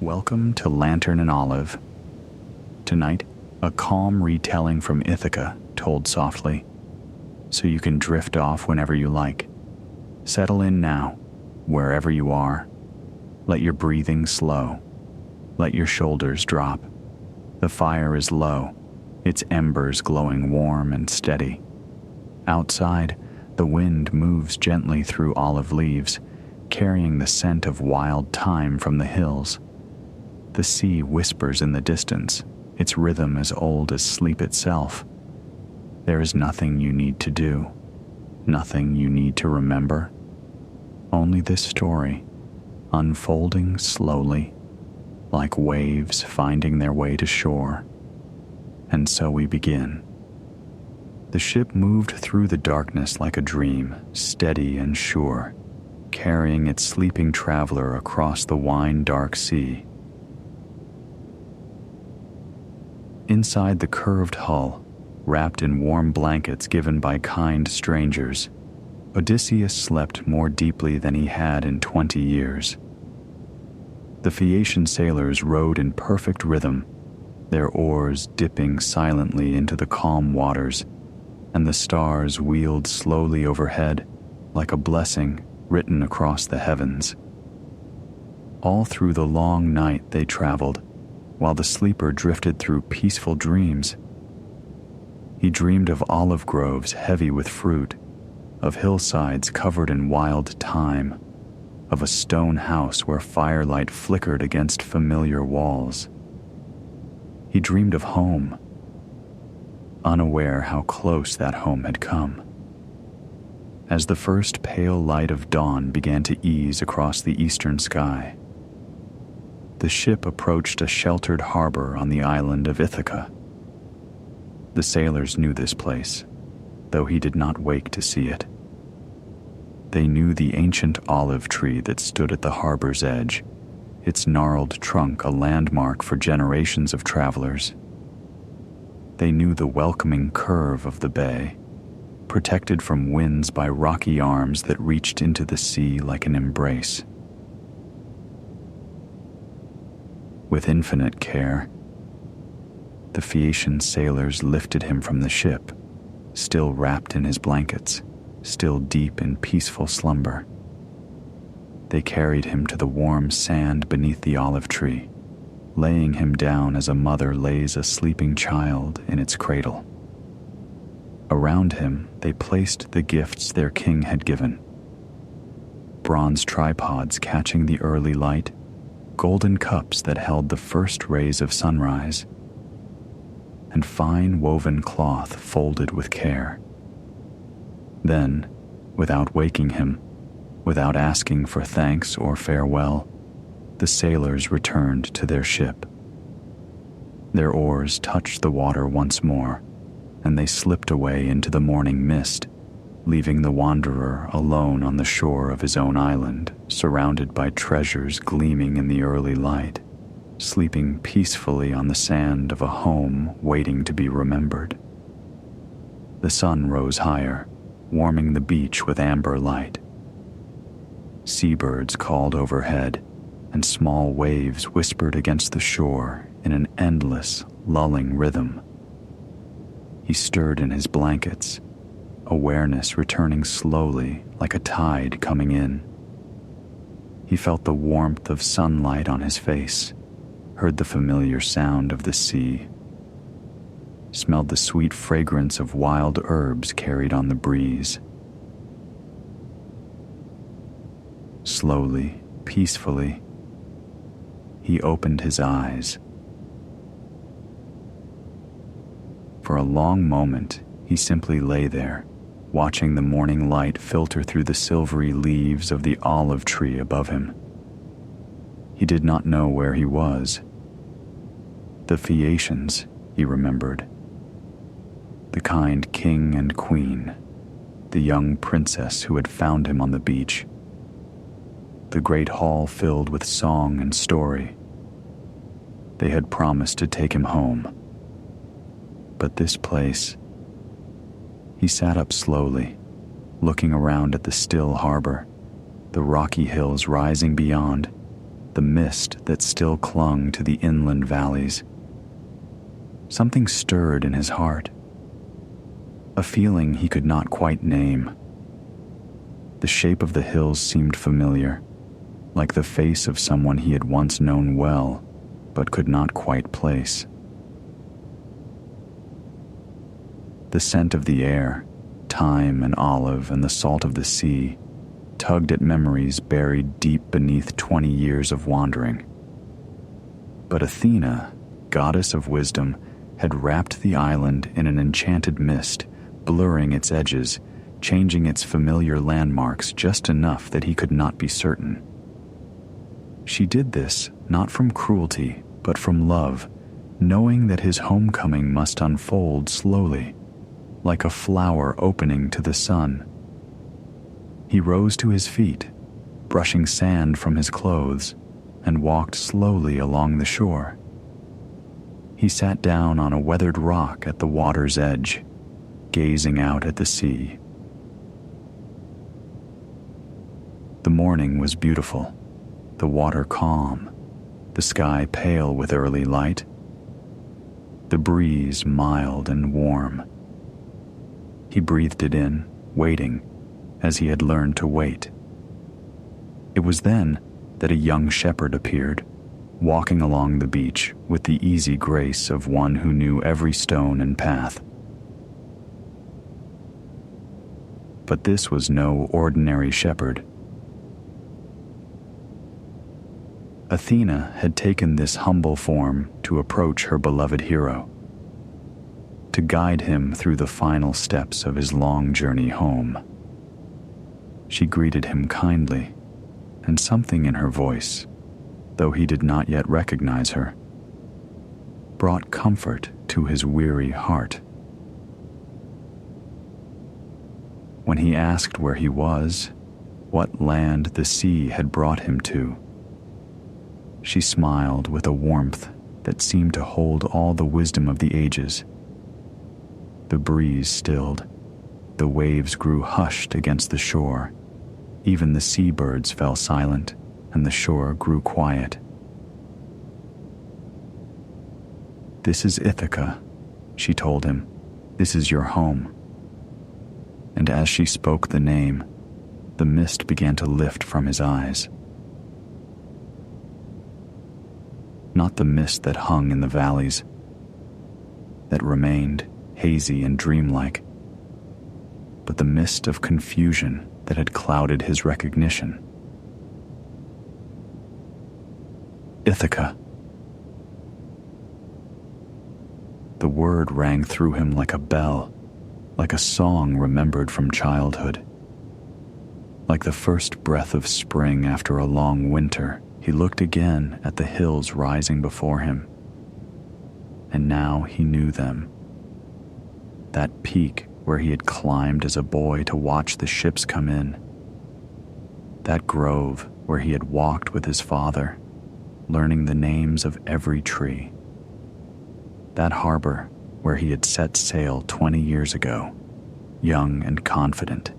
Welcome to Lantern and Olive. Tonight, a calm retelling from Ithaca, told softly, so you can drift off whenever you like. Settle in now, wherever you are. Let your breathing slow. Let your shoulders drop. The fire is low, its embers glowing warm and steady. Outside, the wind moves gently through olive leaves, carrying the scent of wild thyme from the hills. The sea whispers in the distance, its rhythm as old as sleep itself. There is nothing you need to do, nothing you need to remember. Only this story, unfolding slowly, like waves finding their way to shore. And so we begin. The ship moved through the darkness like a dream, steady and sure, carrying its sleeping traveler across the wine-dark sea. Inside the curved hull, wrapped in warm blankets given by kind strangers, Odysseus slept more deeply than he had in 20 years. The Phaeacian sailors rowed in perfect rhythm, their oars dipping silently into the calm waters, and the stars wheeled slowly overhead like a blessing written across the heavens. All through the long night they traveled, while the sleeper drifted through peaceful dreams. He dreamed of olive groves heavy with fruit, of hillsides covered in wild thyme, of a stone house where firelight flickered against familiar walls. He dreamed of home, unaware how close that home had come. As the first pale light of dawn began to ease across the eastern sky, the ship approached a sheltered harbor on the island of Ithaca. The sailors knew this place, though he did not wake to see it. They knew the ancient olive tree that stood at the harbor's edge, its gnarled trunk a landmark for generations of travelers. They knew the welcoming curve of the bay, protected from winds by rocky arms that reached into the sea like an embrace. With infinite care, the Phaeacian sailors lifted him from the ship, still wrapped in his blankets, still deep in peaceful slumber. They carried him to the warm sand beneath the olive tree, laying him down as a mother lays a sleeping child in its cradle. Around him, they placed the gifts their king had given: bronze tripods catching the early light, golden cups that held the first rays of sunrise, and fine woven cloth folded with care. Then, without waking him, without asking for thanks or farewell, the sailors returned to their ship. Their oars touched the water once more, and they slipped away into the morning mist, leaving the wanderer alone on the shore of his own island, surrounded by treasures gleaming in the early light, sleeping peacefully on the sand of a home waiting to be remembered. The sun rose higher, warming the beach with amber light. Seabirds called overhead, and small waves whispered against the shore in an endless, lulling rhythm. He stirred in his blankets, awareness returning slowly like a tide coming in. He felt the warmth of sunlight on his face, heard the familiar sound of the sea, smelled the sweet fragrance of wild herbs carried on the breeze. Slowly, peacefully, he opened his eyes. For a long moment, he simply lay there, watching the morning light filter through the silvery leaves of the olive tree above him. He did not know where he was. The Phaeacians, he remembered. The kind king and queen, the young princess who had found him on the beach. The great hall filled with song and story. They had promised to take him home. But this place... He sat up slowly, looking around at the still harbor, the rocky hills rising beyond, the mist that still clung to the inland valleys. Something stirred in his heart, a feeling he could not quite name. The shape of the hills seemed familiar, like the face of someone he had once known well, but could not quite place. The scent of the air, thyme and olive and the salt of the sea, tugged at memories buried deep beneath 20 years of wandering. But Athena, goddess of wisdom, had wrapped the island in an enchanted mist, blurring its edges, changing its familiar landmarks just enough that he could not be certain. She did this not from cruelty, but from love, knowing that his homecoming must unfold slowly, like a flower opening to the sun. He rose to his feet, brushing sand from his clothes, and walked slowly along the shore. He sat down on a weathered rock at the water's edge, gazing out at the sea. The morning was beautiful, the water calm, the sky pale with early light, the breeze mild and warm. He breathed it in, waiting, as he had learned to wait. It was then that a young shepherd appeared, walking along the beach with the easy grace of one who knew every stone and path. But this was no ordinary shepherd. Athena had taken this humble form to approach her beloved hero, to guide him through the final steps of his long journey home. She greeted him kindly, and something in her voice, though he did not yet recognize her, brought comfort to his weary heart. When he asked where he was, what land the sea had brought him to, she smiled with a warmth that seemed to hold all the wisdom of the ages. The breeze stilled, the waves grew hushed against the shore, even the seabirds fell silent, and the shore grew quiet. "This is Ithaca," she told him. "This is your home." And as she spoke the name, the mist began to lift from his eyes. Not the mist that hung in the valleys, that remained hazy and dreamlike, but the mist of confusion that had clouded his recognition. Ithaca. The word rang through him like a bell, like a song remembered from childhood. Like the first breath of spring after a long winter, he looked again at the hills rising before him. And now he knew them. That peak where he had climbed as a boy to watch the ships come in. That grove where he had walked with his father, learning the names of every tree. That harbor where he had set sail 20 years ago, young and confident,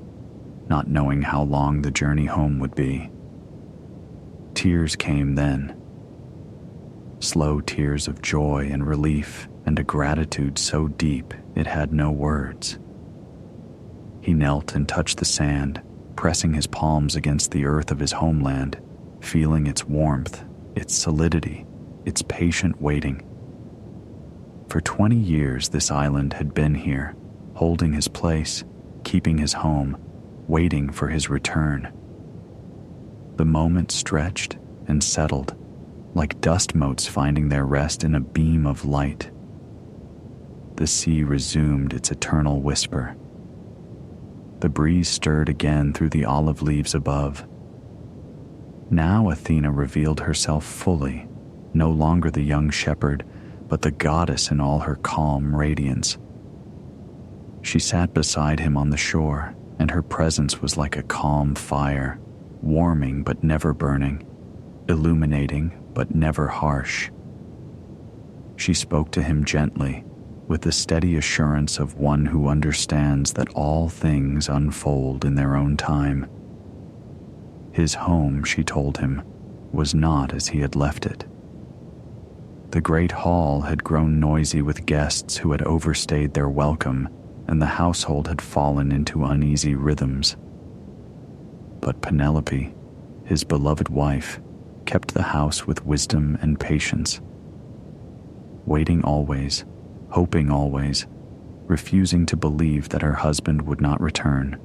not knowing how long the journey home would be. Tears came then, slow tears of joy and relief and a gratitude so deep it had no words. He knelt and touched the sand, pressing his palms against the earth of his homeland, feeling its warmth, its solidity, its patient waiting. For 20 years this island had been here, holding his place, keeping his home, waiting for his return. The moment stretched and settled, like dust motes finding their rest in a beam of light. The sea resumed its eternal whisper. The breeze stirred again through the olive leaves above. Now Athena revealed herself fully, no longer the young shepherd, but the goddess in all her calm radiance. She sat beside him on the shore, and her presence was like a calm fire, warming but never burning, illuminating but never harsh. She spoke to him gently, with the steady assurance of one who understands that all things unfold in their own time. His home, she told him, was not as he had left it. The great hall had grown noisy with guests who had overstayed their welcome, and the household had fallen into uneasy rhythms. But Penelope, his beloved wife, kept the house with wisdom and patience, waiting always, hoping always, refusing to believe that her husband would not return.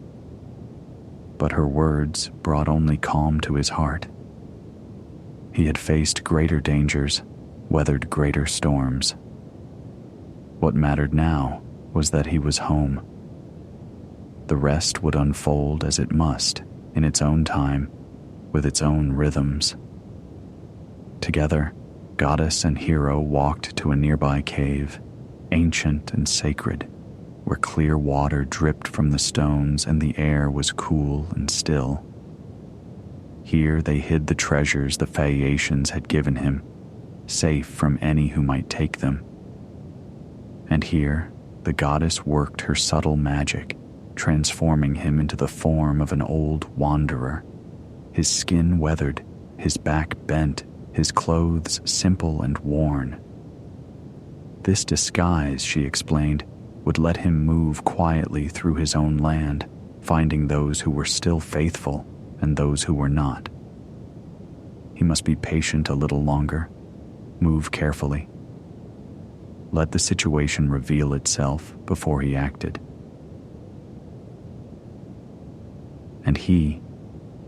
But her words brought only calm to his heart. He had faced greater dangers, weathered greater storms. What mattered now was that he was home. The rest would unfold as it must, in its own time, with its own rhythms. Together, goddess and hero walked to a nearby cave, ancient and sacred, where clear water dripped from the stones and the air was cool and still. Here they hid the treasures the Phaeacians had given him, safe from any who might take them. And here the goddess worked her subtle magic, transforming him into the form of an old wanderer, his skin weathered, his back bent, his clothes simple and worn. This disguise, she explained, would let him move quietly through his own land, finding those who were still faithful and those who were not. He must be patient a little longer, move carefully, let the situation reveal itself before he acted. And he,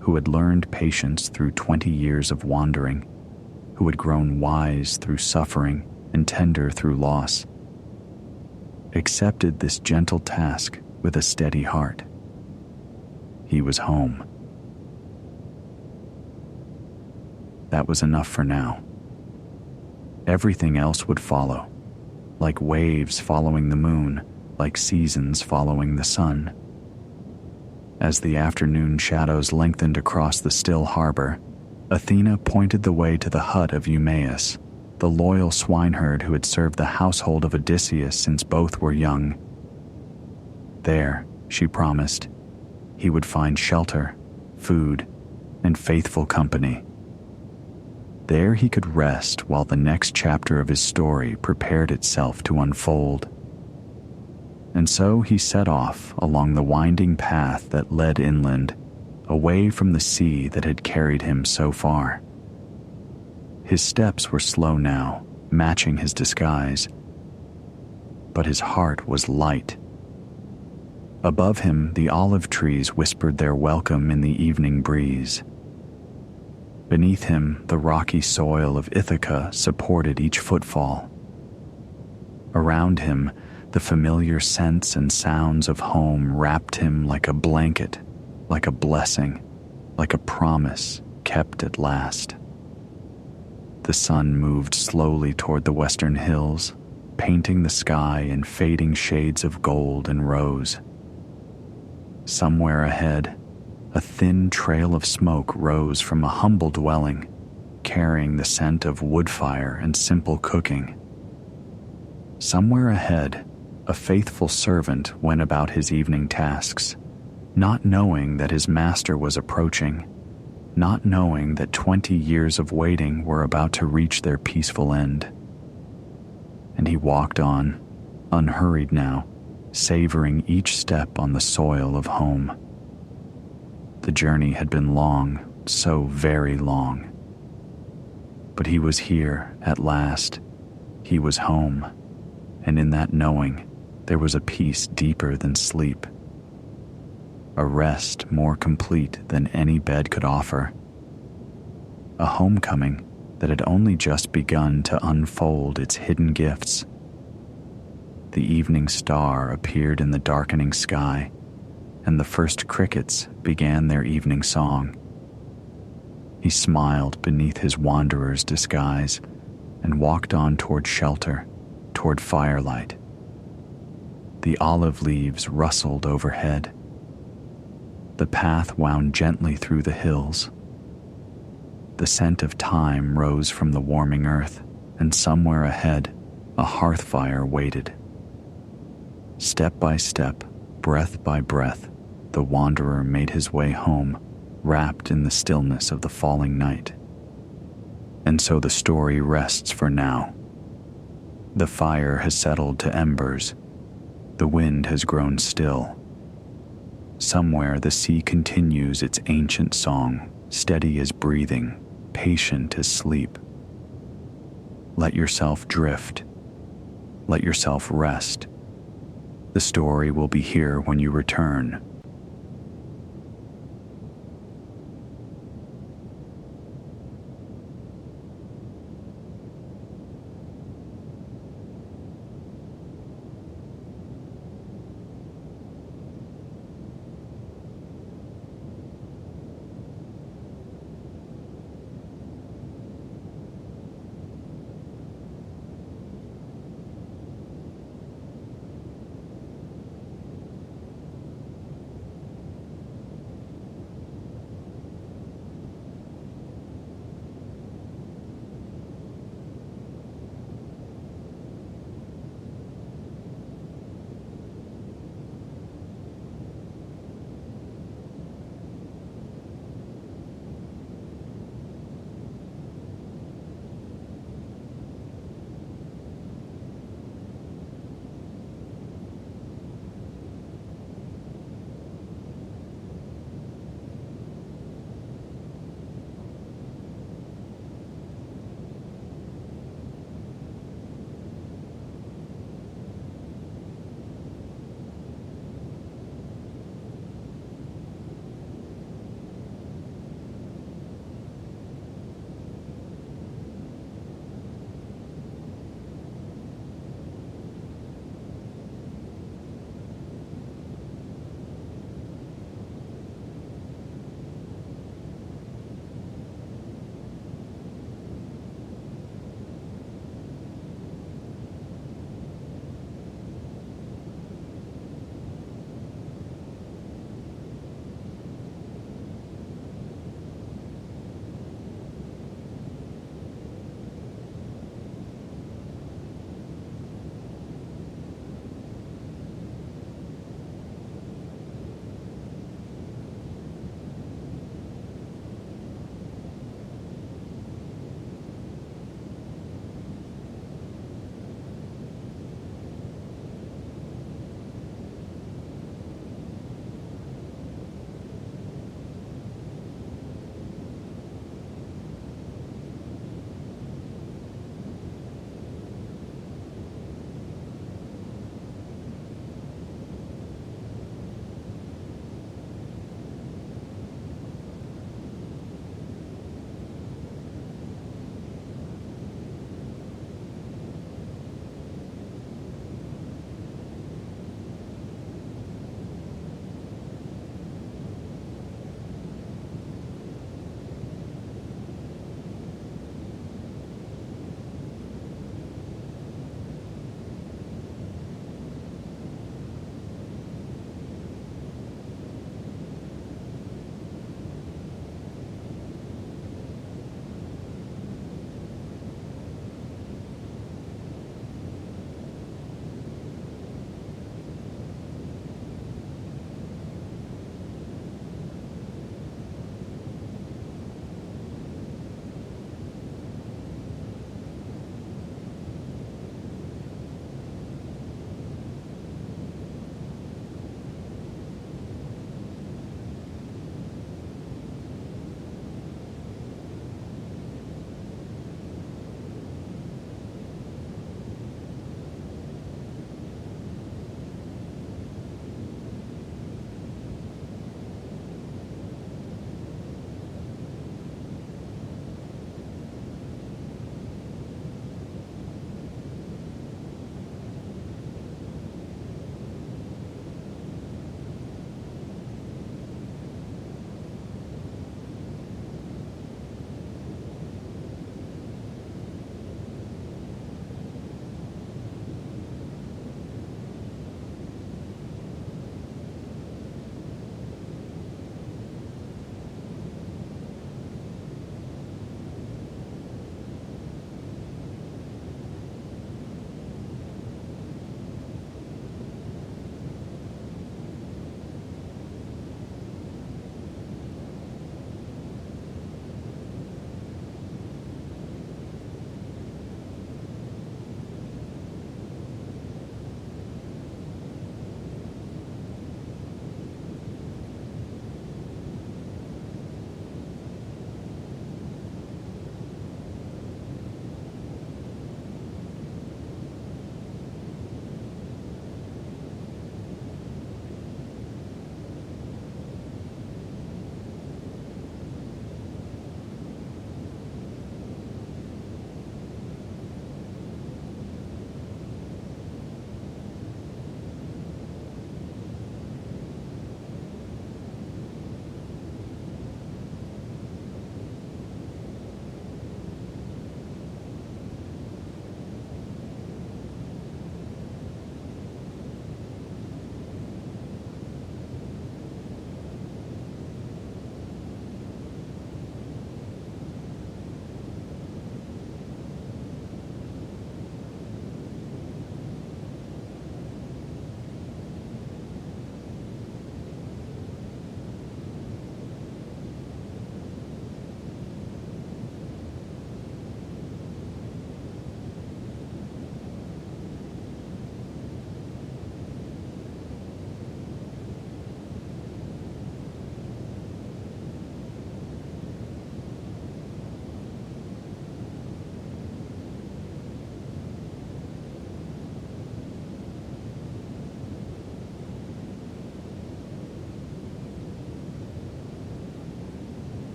who had learned patience through 20 years of wandering, who had grown wise through suffering and tender through loss, accepted this gentle task with a steady heart. He was home. That was enough for now. Everything else would follow, like waves following the moon, like seasons following the sun. As the afternoon shadows lengthened across the still harbor, Athena pointed the way to the hut of Eumaeus, the loyal swineherd who had served the household of Odysseus since both were young. There, she promised, he would find shelter, food, and faithful company. There he could rest while the next chapter of his story prepared itself to unfold. And so he set off along the winding path that led inland, away from the sea that had carried him so far. His steps were slow now, matching his disguise, but his heart was light. Above him, the olive trees whispered their welcome in the evening breeze. Beneath him, the rocky soil of Ithaca supported each footfall. Around him, the familiar scents and sounds of home wrapped him like a blanket, like a blessing, like a promise kept at last. The sun moved slowly toward the western hills, painting the sky in fading shades of gold and rose. Somewhere ahead, a thin trail of smoke rose from a humble dwelling, carrying the scent of wood fire and simple cooking. Somewhere ahead, a faithful servant went about his evening tasks, not knowing that his master was approaching, not knowing that 20 years of waiting were about to reach their peaceful end. And he walked on, unhurried now, savoring each step on the soil of home. The journey had been long, so very long. But he was here at last. He was home, and in that knowing, there was a peace deeper than sleep, a rest more complete than any bed could offer, a homecoming that had only just begun to unfold its hidden gifts. The evening star appeared in the darkening sky, and the first crickets began their evening song. He smiled beneath his wanderer's disguise and walked on toward shelter, toward firelight. The olive leaves rustled overhead. The path wound gently through the hills. The scent of thyme rose from the warming earth, and somewhere ahead, a hearth fire waited. Step by step, breath by breath, the wanderer made his way home, wrapped in the stillness of the falling night. and so the story rests for now. The fire has settled to embers. The wind has grown still. Somewhere the sea continues its ancient song, steady as breathing, patient as sleep. Let yourself drift. Let yourself rest. The story will be here when you return,